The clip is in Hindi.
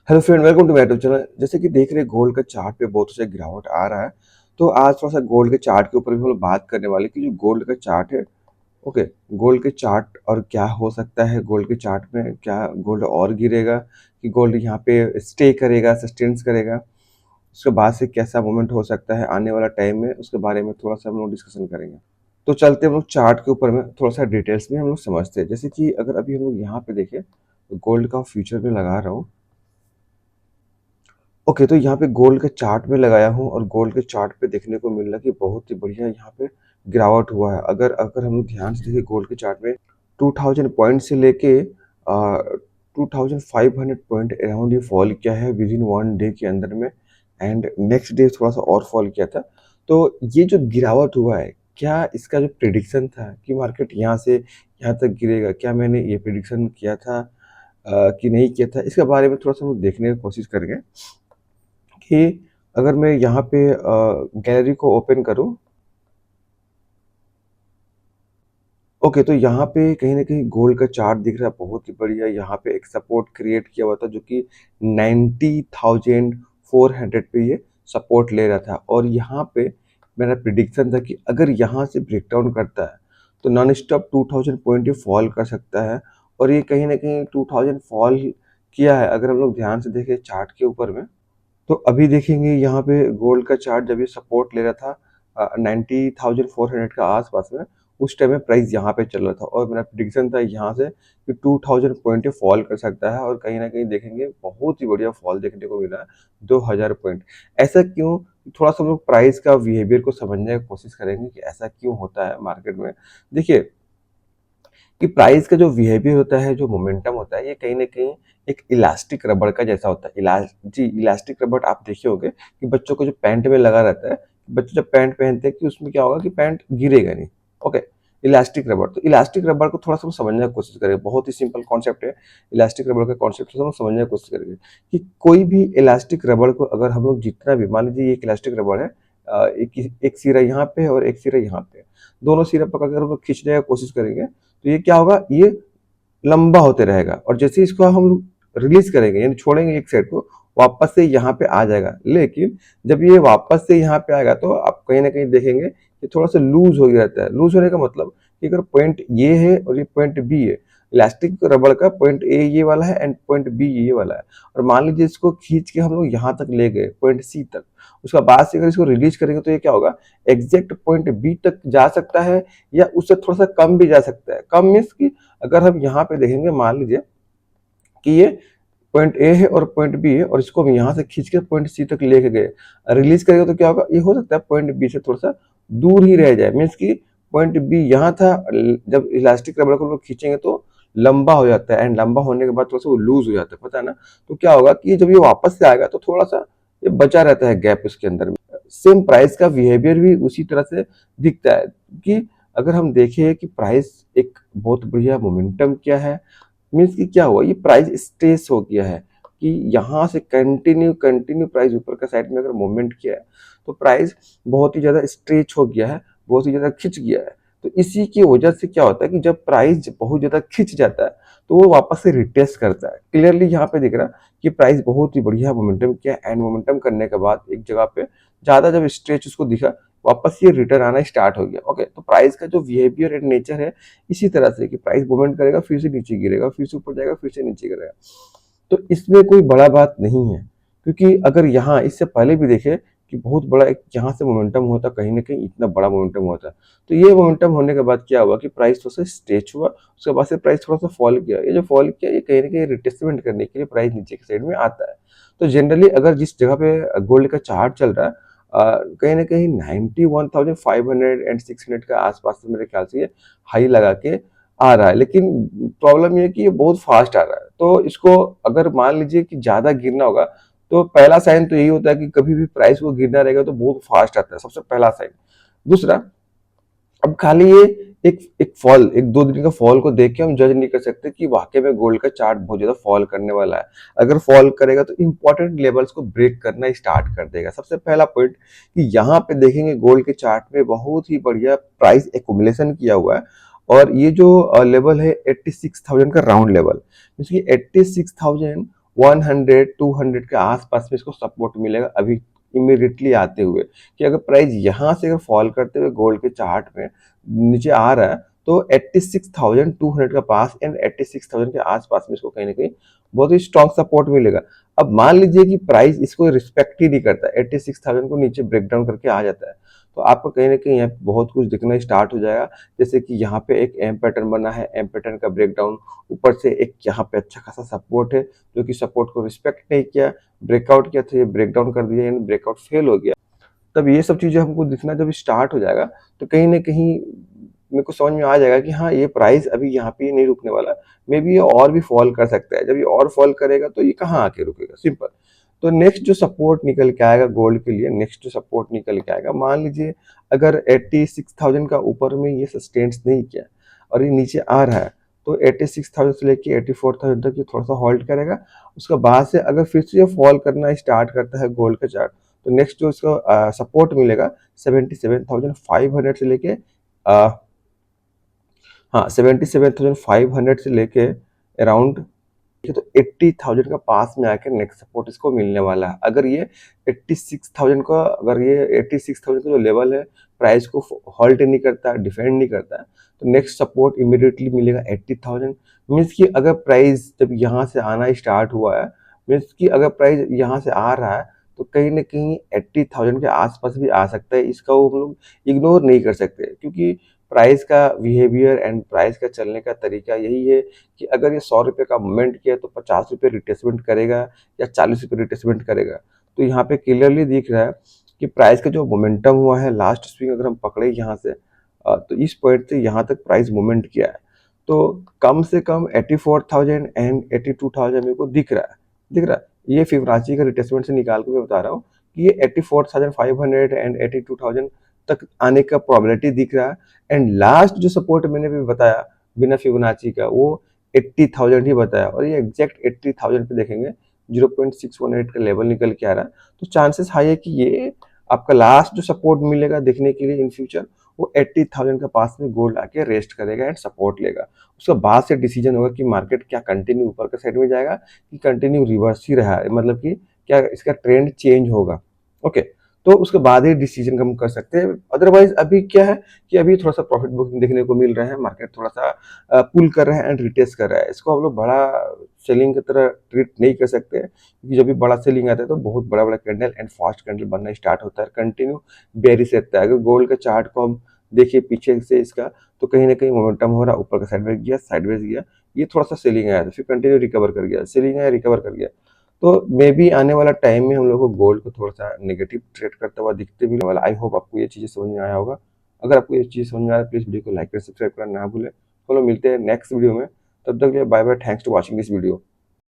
Hello friend, welcome to my YouTube channel. जैसे कि देख रहे हैं गोल्ड का चार्ट पे बहुत से गिरावट आ रहा है। तो आज थोड़ा सा गोल्ड के चार्ट के ऊपर भी हम लोग बात करने वाले कि जो गोल्ड का चार्ट है। ओके, गोल्ड के चार्ट और क्या हो सकता है गोल्ड के चार्ट में, क्या गोल्ड और गिरेगा कि गोल्ड यहाँ पे स्टे करेगा, सस्टेन्स करेगा। उसके बाद से कैसा मूवमेंट हो सकता है आने वाला टाइम में, उसके बारे में थोड़ा सा हम लोग डिस्कशन करेंगे। तो चलते हम लोग चार्ट के ऊपर में थोड़ा सा डिटेल्स में हम लोग समझते हैं। जैसे कि अगर अभी हम लोग यहाँ पे देखें तो गोल्ड का फ्यूचर में लगा रहा हूँ। ओके, तो यहाँ पे गोल्ड के चार्ट में लगाया हूँ और गोल्ड के चार्ट पे देखने को मिल रहा है कि बहुत ही बढ़िया यहाँ पे गिरावट हुआ है। अगर अगर हम लोग ध्यान से देखें गोल्ड के चार्ट में 2000 पॉइंट से लेके 2500 पॉइंट अराउंड ये फॉल किया है विद इन वन डे के अंदर में। एंड नेक्स्ट डे थोड़ा सा और फॉल किया था। तो ये जो गिरावट हुआ है, क्या इसका जो प्रिडिक्शन था कि मार्केट यहाँ से यहाँ तक गिरेगा, क्या मैंने ये प्रिडिक्शन किया था कि नहीं किया था, इसके बारे में थोड़ा सा हम लोग देखने की कोशिश करेंगे। कि अगर मैं यहाँ पे गैलरी को ओपन करूँ। ओके, तो यहाँ पे कहीं न कहीं गोल्ड का चार्ट दिख रहा है बहुत ही बढ़िया। यहाँ पे एक सपोर्ट क्रिएट किया हुआ था जो कि 90,400 पे ये सपोर्ट ले रहा था। और यहाँ पे मेरा प्रिडिक्शन था कि अगर यहाँ से ब्रेकडाउन करता है तो नॉन स्टॉप 2000 पॉइंट ये फॉल कर सकता है। और ये कहीं न कहीं 2000 फॉल किया है अगर हम लोग ध्यान से देखें चार्ट के ऊपर में। तो अभी देखेंगे यहाँ पे गोल्ड का चार्ट जब ये सपोर्ट ले रहा था 90,400 का आसपास में, उस टाइम में प्राइस यहाँ पे चल रहा था और मेरा प्रिडिक्शन था यहाँ से कि 2000 पॉइंट फॉल कर सकता है। और कहीं ना कहीं देखेंगे बहुत ही बढ़िया फॉल देखने को मिला है 2000 पॉइंट। ऐसा क्यों? थोड़ा सा हम लोग प्राइस का बिहेवियर को समझने की कोशिश करेंगे कि ऐसा क्यों होता है मार्केट में। देखिए कि प्राइस का जो बिहेवियर होता है, जो मोमेंटम होता है, ये कहीं न कहीं एक इलास्टिक रबड़ का जैसा होता है। इलास्टिक रबड़ आप देखे होंगे कि बच्चों को जो पैंट में लगा रहता है, बच्चे जब पैंट पहनते हैं कि उसमें क्या होगा कि पैंट गिरेगा नहीं। ओके, इलास्टिक रबड़। तो इलास्टिक रबड़ को थोड़ा-सा हम समझने की कोशिश करें, बहुत ही सिंपल कॉन्सेप्ट है। इलास्टिक रबड़ का कॉन्सेप्ट थोड़ा-सा हम समझने की कोशिश करेंगे कि कोई भी इलास्टिक रबड़ को अगर हम लोग जितना भी, मान लीजिए ये एक इलास्टिक रबड़ है, एक एक सिरा यहाँ पे है और एक सिरा यहाँ पे है। दोनों सिरा पकड़ कर हम लोग खींचने की कोशिश करेंगे तो ये क्या होगा, ये लंबा होते रहेगा। और जैसे इसको हम रिलीज करेंगे यानी छोड़ेंगे एक साइड को, वापस से यहाँ पे आ जाएगा। लेकिन जब ये वापस से यहाँ पे आएगा तो आप कहीं ना कहीं देखेंगे कि थोड़ा सा लूज हो जाता है। लूज होने का मतलब कि अगर पॉइंट ये है और ये पॉइंट बी है, इलास्टिक रबड़ का पॉइंट ए ये वाला है एंड पॉइंट बी ये वाला है, और मान लीजिए इसको खींच के हम लोग यहाँ तक ले गए पॉइंट सी तक, उसका बाद से अगर इसको रिलीज करेंगे तो ये क्या होगा, एग्जैक्ट पॉइंट बी तक जा सकता है या उससे थोड़ा सा कम भी जा सकता है। कम मीन्स की अगर हम यहाँ पे देखेंगे, मान लीजिए कि ये पॉइंट ए है और पॉइंट बी है और इसको हम यहाँ से खींच के पॉइंट सी तक लेके गए, रिलीज करेंगे तो क्या होगा, ये हो सकता है पॉइंट बी से थोड़ा सा दूर ही रह जाए। मीन्स कि पॉइंट बी यहाँ था, जब इलास्टिक रबड़ को हम लोग खींचेंगे तो लंबा हो जाता है एंड लंबा होने के बाद थोड़ा सा वो लूज हो जाता है, पता है ना। तो क्या होगा कि जब ये वापस से आएगा तो थोड़ा सा ये बचा रहता है गैप उसके अंदर में। सेम प्राइस का बिहेवियर भी उसी तरह से दिखता है कि अगर हम देखें कि प्राइस एक बहुत बढ़िया मोमेंटम क्या है, मीन्स कि क्या हुआ, ये प्राइस स्टेस हो गया है कि यहाँ से कंटिन्यू कंटिन्यू प्राइस ऊपर का साइड में अगर मूवमेंट किया है तो प्राइस बहुत ही ज़्यादा स्ट्रेच हो गया है, बहुत ही ज़्यादा खिंच गया है। तो इसी की वजह से क्या होता है कि जब प्राइस बहुत ज़्यादा खिंच जाता है तो वो वापस से रिटेस्ट करता है। क्लियरली यहाँ पे दिख रहा है कि प्राइस बहुत ही बढ़िया मोमेंटम किया एंड मोमेंटम करने के बाद एक जगह पे ज़्यादा जब स्ट्रेच उसको दिखा, वापस ये रिटर्न आना स्टार्ट हो गया। ओके, तो प्राइस का जो बिहेवियर एंड नेचर है इसी तरह से कि प्राइस मूवमेंट करेगा, फिर से नीचे गिरेगा, फिर से ऊपर जाएगा, फिर से नीचे गिरेगा। तो इसमें कोई बड़ा बात नहीं है, क्योंकि अगर यहाँ इससे पहले भी देखे कि बहुत बड़ा एक यहाँ से मोमेंटम होता, कहीं ना कहीं इतना बड़ा मोमेंटम होता। तो ये मोमेंटम होने के बाद क्या हुआ कि प्राइस थोड़ा सा स्ट्रेच हुआ, उसके बाद से प्राइस थोड़ा सा फॉल किया। ये जो फॉल किया ये कहीं ना कहीं रिटेस्टमेंट करने के लिए प्राइस नीचे की साइड में आता है। तो जनरली अगर जिस जगह पे गोल्ड का चार्ट चल रहा है, कहीं ना कहीं 91,500 एंड 600 का आसपास से मेरे ख्याल से ये हाई लगा के आ रहा है। लेकिन प्रॉब्लम ये है कि ये बहुत फास्ट आ रहा है। तो इसको अगर मान लीजिए कि ज्यादा गिरना होगा तो पहला साइन तो यही होता है कि कभी भी प्राइस को गिरना रहेगा तो बहुत फास्ट आता है, सबसे पहला साइन। दूसरा, अब खाली ये एक एक फॉल, एक दो दिन का फॉल को देख के हम जज नहीं कर सकते कि वाकई में गोल्ड का चार्ट बहुत ज्यादा फॉल करने वाला है। अगर फॉल करेगा तो इंपॉर्टेंट लेवल्स को ब्रेक करना स्टार्ट कर देगा। सबसे पहला पॉइंट कि यहाँ पे देखेंगे गोल्ड के चार्ट में बहुत ही बढ़िया प्राइस एक्युमुलेशन किया हुआ है और ये जो लेवल है 86,000 का राउंड लेवल, इसकी 86,000 100 200 के आसपास में इसको सपोर्ट मिलेगा अभी इमीडिएटली आते हुए, कि अगर प्राइस यहाँ से अगर फॉल करते हुए गोल्ड के चार्ट में नीचे आ रहा है तो 86,200 का पास एंड 86,000 के आसपास में इसको कहीं ना कहीं बहुत ही स्ट्रॉन्ग सपोर्ट मिलेगा। अब मान लीजिए कि प्राइस इसको रिस्पेक्ट ही नहीं करता, 86,000 को नीचे ब्रेक डाउन करके आ जाता है, तो आपको कहीं ना कहीं यहाँ पे बहुत कुछ दिखना स्टार्ट हो जाएगा। जैसे कि यहाँ पे एक एम पैटर्न बना है, एम पैटर्न का ब्रेकडाउन, ऊपर से एक यहाँ पे अच्छा खासा सपोर्ट है जो कि सपोर्ट को रिस्पेक्ट नहीं किया, ब्रेकआउट किया तो ये ब्रेकडाउन कर दिया, यानी ब्रेकआउट फेल हो गया। तब ये सब चीजें हमको दिखना जब स्टार्ट हो जाएगा तो कहीं ना कहीं मेरे को समझ में आ जाएगा कि हाँ ये प्राइस अभी यहाँ पे नहीं रुकने वाला, मे बी ये और भी फॉल कर सकता है। जब ये और फॉल करेगा तो ये कहाँ आके रुकेगा, सिंपल। तो नेक्स्ट जो सपोर्ट निकल के आएगा गोल्ड के लिए, नेक्स्ट जो सपोर्ट निकल के आएगा, मान लीजिए अगर 86,000 का ऊपर में ये सस्टेन्स नहीं किया और ये नीचे आ रहा है, तो 86,000 से लेके 84,000 तक ये थोड़ा सा होल्ड करेगा। उसके बाद से अगर फिर से ये फॉल करना स्टार्ट करता है गोल्ड का चार्ट, तो नेक्स्ट जो इसका सपोर्ट मिलेगा 77,500 से लेके हाँ 77,500 से लेके अराउंड तो 80,000 का पास में आकर नेक्स्ट सपोर्ट इसको मिलने वाला है। अगर ये 86,000 का, अगर ये 86,000 का जो लेवल है प्राइस को होल्ड नहीं करता, डिफेंड नहीं करता, तो नेक्स्ट सपोर्ट इमीडिएटली मिलेगा 80,000। मीन्स कि अगर प्राइस जब यहाँ से आना स्टार्ट हुआ है, मीन्स कि अगर प्राइस यहाँ से आ रहा है तो कहीं ना कहीं 80,000 के आसपास भी आ सकता है। इसका वो हम लोग इग्नोर नहीं कर सकते, क्योंकि प्राइस का बिहेवियर एंड प्राइस का चलने का तरीका यही है कि अगर ये 100 रुपये का मूवमेंट किया तो 50 रुपये रिट्रेसमेंट करेगा या 40 रुपये रिट्रेसमेंट करेगा। तो यहाँ पे क्लियरली दिख रहा है कि प्राइस का जो मोमेंटम हुआ है, लास्ट स्विंग अगर हम पकड़े यहाँ से तो इस पॉइंट से यहाँ तक प्राइस मूवमेंट किया है, तो कम से कम 84,000 एंड 82,000 मेरे को दिख रहा है। ये फिबोनाची का रिट्रेसमेंट से निकाल के मैं बता रहा हूँ कि ये 84,500 एंड 82,000 तक आने का प्रोबेबिलिटी दिख रहा है। एंड लास्ट जो सपोर्ट मैंने भी बताया बिना फिबोनाची का, वो 80,000 ही बताया, और ये एग्जैक्ट 80,000 पे देखेंगे 0.618 का लेवल निकल के आ रहा है। तो चांसेस हाई है कि ये आपका लास्ट जो सपोर्ट मिलेगा देखने के लिए इन फ्यूचर, वो 80,000 के पास में गोल्ड आके रेस्ट करेगा एंड सपोर्ट लेगा। उसके बाद से डिसीजन होगा कि मार्केट क्या कंटिन्यू ऊपर के साइड में जाएगा कि कंटिन्यू रिवर्स ही रहा है, मतलब कि क्या इसका ट्रेंड चेंज होगा। ओके, तो उसके बाद ही डिसीजन हम कर सकते हैं। अदरवाइज अभी क्या है कि अभी थोड़ा सा प्रॉफिट बुकिंग देखने को मिल रहा है, मार्केट थोड़ा सा पुल कर रहा है एंड रिटेस्ट कर रहा है। इसको हम लोग बड़ा सेलिंग की तरह ट्रीट नहीं कर सकते, क्योंकि जब भी बड़ा सेलिंग आता है तो बहुत बड़ा बड़ा कैंडल एंड फास्ट कैंडल बनना स्टार्ट होता है, कंटिन्यू बेरिश रहता है। अगर गोल्ड का चार्ट को हम देखिए पीछे से इसका, तो कहीं ना कहीं मोमेंटम हो रहा, ऊपर का साइडवेज गया, ये थोड़ा सा सेलिंग आया था, फिर कंटिन्यू रिकवर कर गया, सेलिंग आया रिकवर कर गया। तो मे बी आने वाला टाइम में हम लोग को गोल्ड को थोड़ा सा नेगेटिव ट्रेड करता हुआ दिखते भी वाला। आई होप आपको ये चीज़ें समझ में आया होगा। अगर आपको ये चीज़ समझ में आया प्लीज़ वीडियो को लाइक कर सब्सक्राइब करना ना भूलें। चलो मिलते हैं नेक्स्ट वीडियो में, तब तक के लिए bye bye, thanks to watching this video.